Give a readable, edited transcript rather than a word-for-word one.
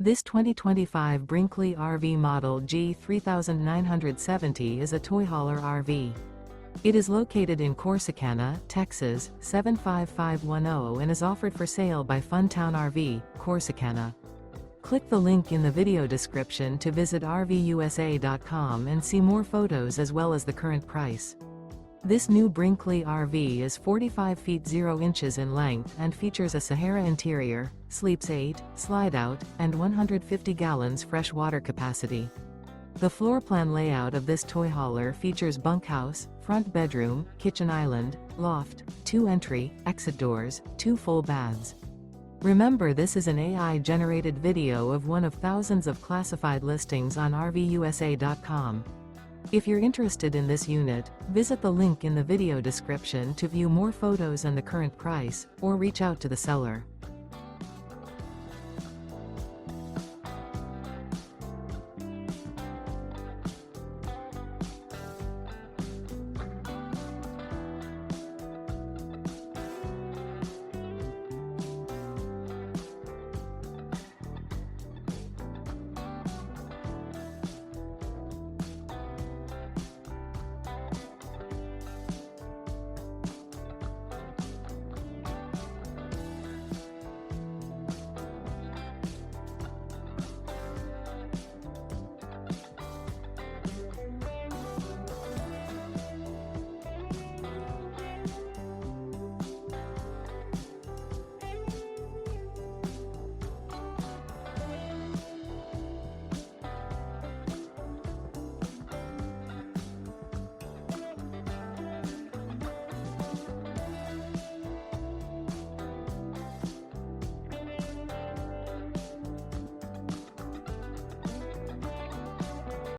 This 2025 Brinkley RV Model G 3970 is a toy hauler RV. It is located in Corsicana, Texas, 75510 and is offered for sale by Funtown RV, Corsicana. Click the link in the video description to visit RVUSA.com and see more photos as well as the current price. This new Brinkley RV is 45 feet 0 inches in length and features a SAHARA interior, sleeps 8, slide-out, and 150 gallons fresh water capacity. The floor plan layout of this toy hauler features bunkhouse, front bedroom, kitchen island, loft, 2 entry, exit doors, 2 full baths. Remember, this is an AI-generated video of one of thousands of classified listings on RVUSA.com. If you're interested in this unit, visit the link in the video description to view more photos and the current price, or reach out to the seller.